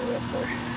go up there.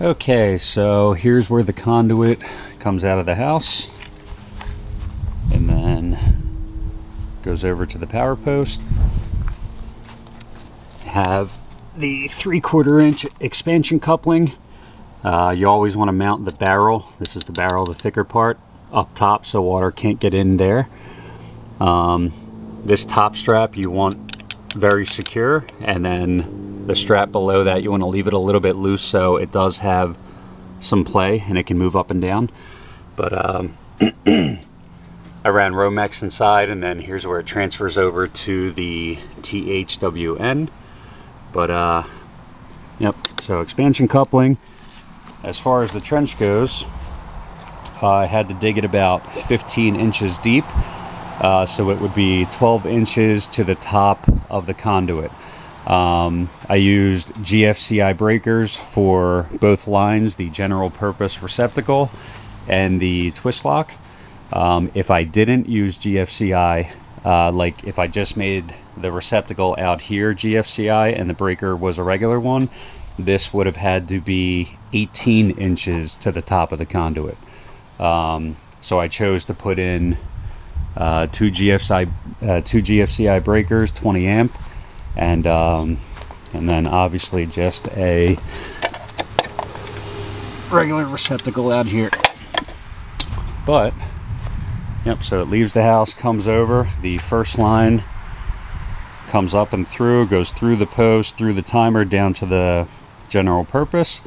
Okay, so here's where the conduit comes out of the house and then goes over to the power post. Have the 3/4 inch expansion coupling. You always want to mount the barrel. This is the barrel, the thicker part, up top so water can't get in there. This top strap you want very secure, and then the strap below that you want to leave it a little bit loose so it does have some play and it can move up and down. But I ran Romex inside, and then here's where it transfers over to the THWN. But yep, so expansion coupling. As far as the trench goes, I had to dig it about 15 inches deep, so it would be 12 inches to the top of the conduit. I used GFCI breakers for both lines, the general purpose receptacle and the twist lock. If I didn't use GFCI, like if I just made the receptacle out here GFCI and the breaker was a regular one, this would have had to be 18 inches to the top of the conduit. So I chose to put in two GFCI breakers, 20 amp, and then obviously just a regular receptacle out here. But yep, so it leaves the house, comes over, the first line comes up and through, goes through the post, through the timer, down to the general purpose.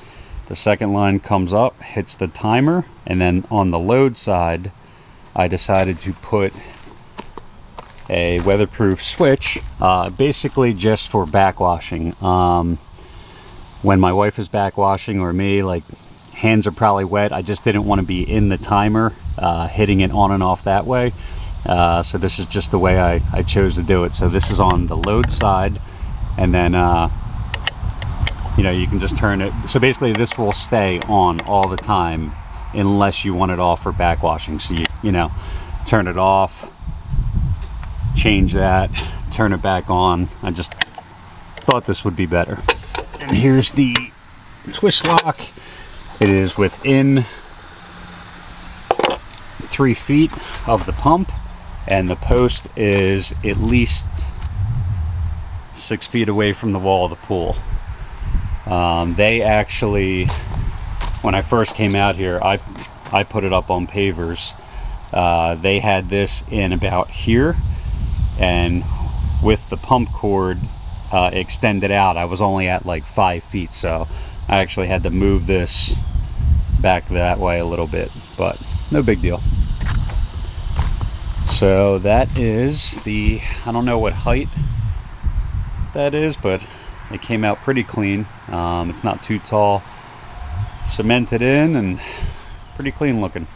The second line comes up, hits the timer, and then on the load side I decided to put a weatherproof switch, basically just for backwashing. When my wife is backwashing, or me, like, hands are probably wet, I just didn't want to be in the timer hitting it on and off that way. So this is just the way I chose to do it. So this is on the load side, and then you know, you can just turn it, so basically this will stay on all the time unless you want it off for backwashing. So you know, turn it off, change that, turn it back on. I just thought this would be better. And here's the twist lock. It is within 3 feet of the pump, and the post is at least 6 feet away from the wall of the pool. They actually, when I first came out here, I put it up on pavers. They had this in about here, and with the pump cord extended out, I was only at like 5 feet, so I actually had to move this back that way a little bit, but no big deal. So that is the, I don't know what height that is, but it came out pretty clean. It's not too tall, cemented in, and pretty clean looking.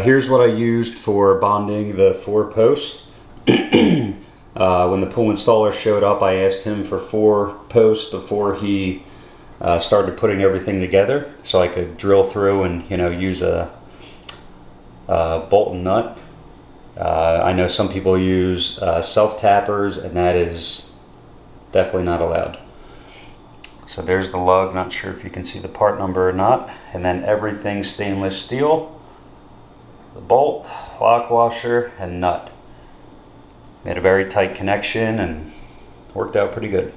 Here's what I used for bonding the 4 posts. When the pool installer showed up, I asked him for 4 posts before he started putting everything together, so I could drill through and, you know, use a bolt and nut. I know some people use self-tappers, and that is definitely not allowed. So there's the lug. Not sure if you can see the part number or not. And then everything stainless steel. The bolt, lock washer, and nut. Made a very tight connection and worked out pretty good.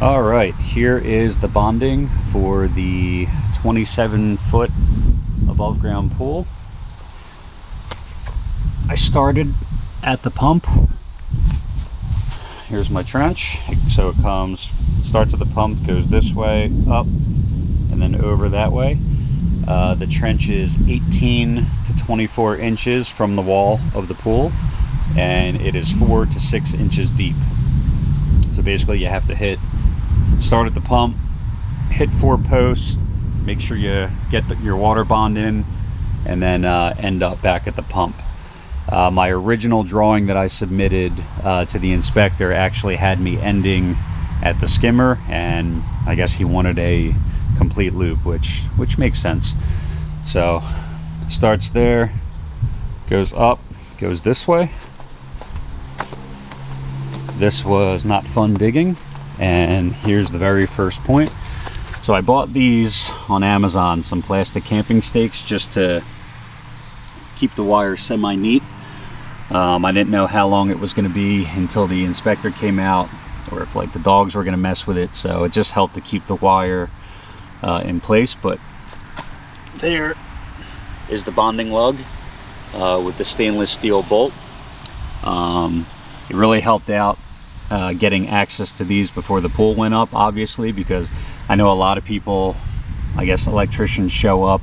All right, here is the bonding for the 27-foot above ground pool. I started at the pump. Here's my trench. So it starts at the pump, goes this way, up, and then over that way. The trench is 18 to 24 inches from the wall of the pool, and it is 4 to 6 inches deep. So basically you have to start at the pump, hit 4 posts, make sure you get your water bond in, and then end up back at the pump. My original drawing that I submitted to the inspector actually had me ending at the skimmer, and I guess he wanted a complete loop, which makes sense. So starts there, goes up, goes this way. This was not fun digging, and here's the very first point. So I bought these on Amazon, some plastic camping stakes, just to keep the wire semi-neat. I didn't know how long it was going to be until the inspector came out, or if like the dogs were going to mess with it, so it just helped to keep the wire in place. But there is the bonding lug with the stainless steel bolt. It really helped out getting access to these before the pool went up, obviously, because I know a lot of people, I guess electricians, show up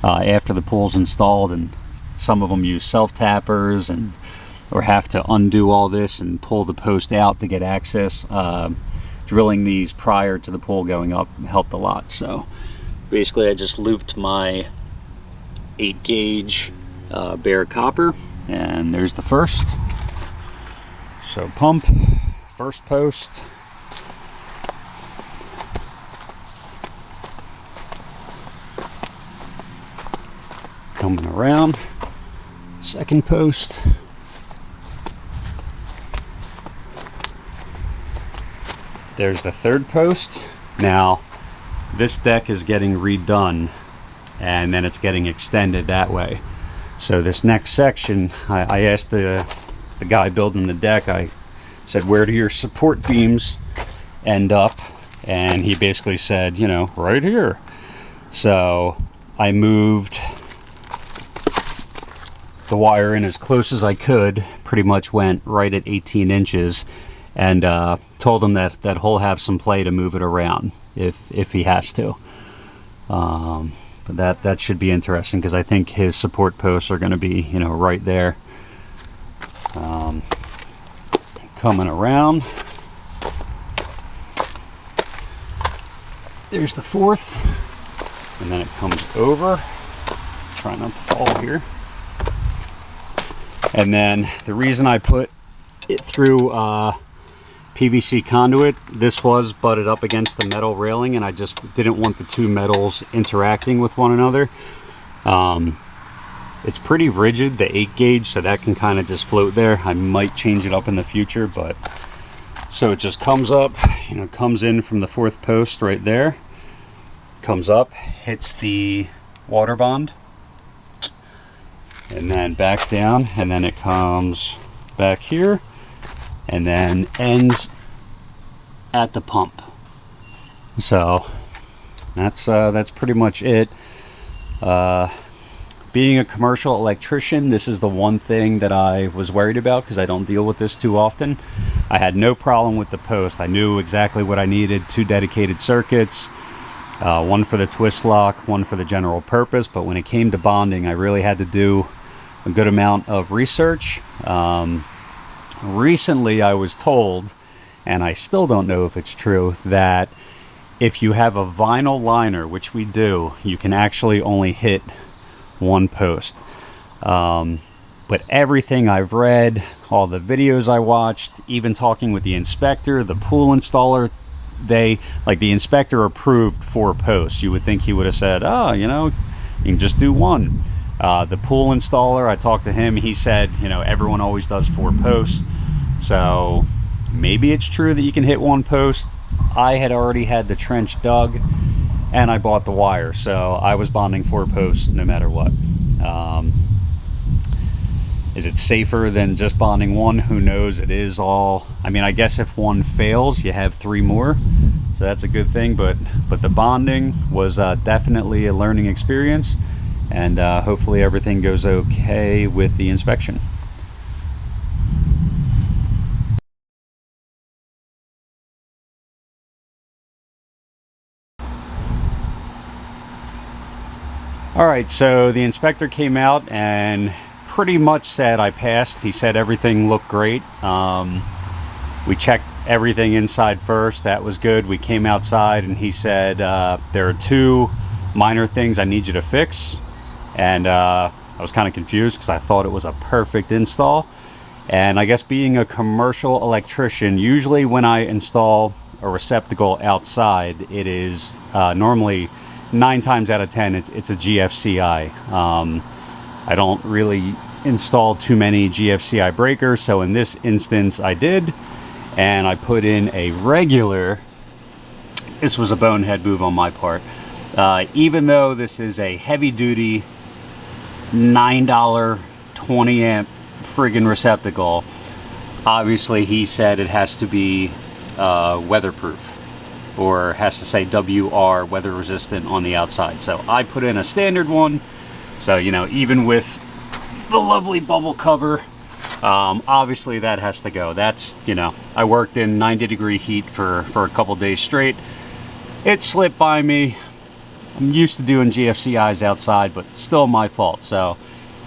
after the pool's installed, and some of them use self-tappers and or have to undo all this and pull the post out to get access. Drilling these prior to the pool going up helped a lot. So basically I just looped my 8-gauge bare copper, and there's the first. So pump, first post, coming around, second post, there's the third post. Now this deck is getting redone, and then it's getting extended that way. So this next section, I asked the guy building the deck, I said, where do your support beams end up? And he basically said, you know, right here. So I moved the wire in as close as I could, pretty much went right at 18 inches, and told him that he'll have some play to move it around if he has to. But that should be interesting, because I think his support posts are going to be, you know, right there. Coming around, there's the fourth, and then it comes over. Try not to fall here. And then the reason I put it through PVC conduit, this was butted up against the metal railing, and I just didn't want the two metals interacting with one another. It's pretty rigid, the 8-gauge, so that can kind of just float there. I might change it up in the future, but so it just comes up, you know, comes in from the fourth post right there, comes up, hits the water bond, and then back down, and then it comes back here, and then ends at the pump. So that's pretty much it. Being a commercial electrician, this is the one thing that I was worried about, because I don't deal with this too often. I had no problem with the post. I knew exactly what I needed: 2 dedicated circuits, one for the twist lock, one for the general purpose. But when it came to bonding, I really had to do a good amount of research. Recently I was told, and I still don't know if it's true, that if you have a vinyl liner, which we do, you can actually only hit one post. But everything I've read, all the videos I watched, even talking with the inspector, the pool installer, the inspector approved 4 posts. You would think he would have said, oh, you know, you can just do 1. The pool installer, I talked to him, he said, you know, everyone always does 4 posts. So maybe it's true that you can hit 1 post. I had already had the trench dug, and I bought the wire, so I was bonding 4 posts no matter what. Is it safer than just bonding 1? Who knows? It is all, I mean, I guess if 1 fails, you have 3 more, so that's a good thing. But the bonding was definitely a learning experience, and hopefully everything goes okay with the inspection. All right, so the inspector came out and pretty much said I passed. He said everything looked great. We checked everything inside first. That was good. We came outside, and he said, there are 2 minor things I need you to fix. And I was kind of confused, because I thought it was a perfect install. And I guess being a commercial electrician, usually when I install a receptacle outside, it is normally 9 times out of 10 it's a GFCI. I don't really install too many GFCI breakers, so in this instance I did, and I put in a regular. This was a bonehead move on my part. Even though this is a heavy duty $9 20 amp friggin' receptacle, obviously he said it has to be weatherproof, or has to say WR, weather resistant, on the outside. So I put in a standard one. So, you know, even with the lovely bubble cover, obviously that has to go. That's, you know, I worked in 90-degree heat for a couple days straight. It slipped by me. I'm used to doing GFCIs outside, but still my fault. So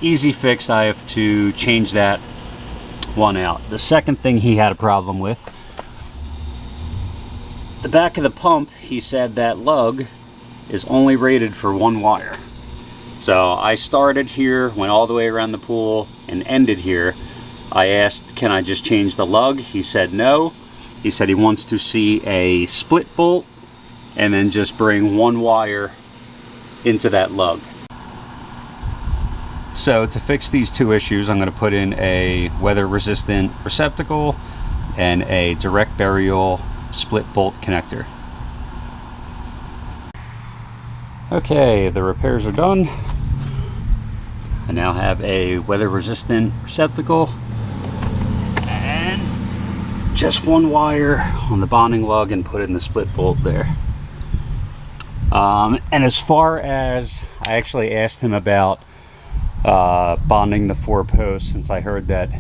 easy fix. I have to change that one out. The second thing he had a problem with, the back of the pump, he said that lug is only rated for one wire. So I started here, went all the way around the pool, and ended here. I asked, can I just change the lug? He said no. He said he wants to see a split bolt and then just bring one wire into that lug. So to fix these two issues, I'm going to put in a weather resistant receptacle and a direct burial split bolt connector. Okay, the repairs are done. I now have a weather resistant receptacle and just one wire on the bonding lug, and put in the split bolt there. And as far as, I actually asked him about bonding the 4 posts, since I heard that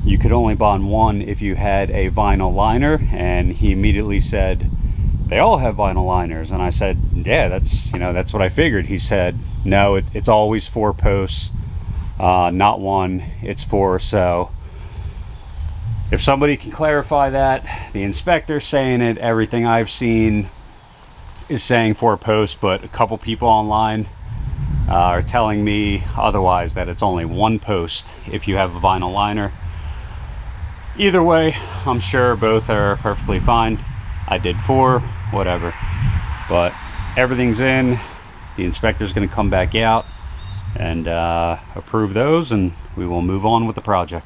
you could only bond one if you had a vinyl liner, and he immediately said they all have vinyl liners. And I said, yeah, that's, you know, that's what I figured. He said no, it's always 4 posts, not one, it's 4. So if somebody can clarify that, the inspector's saying it, everything I've seen is saying 4 posts, but a couple people online are telling me otherwise, that it's only 1 post if you have a vinyl liner. Either way, I'm sure both are perfectly fine. I did 4, whatever, but everything's in. The inspector's going to come back out and approve those, and we will move on with the project.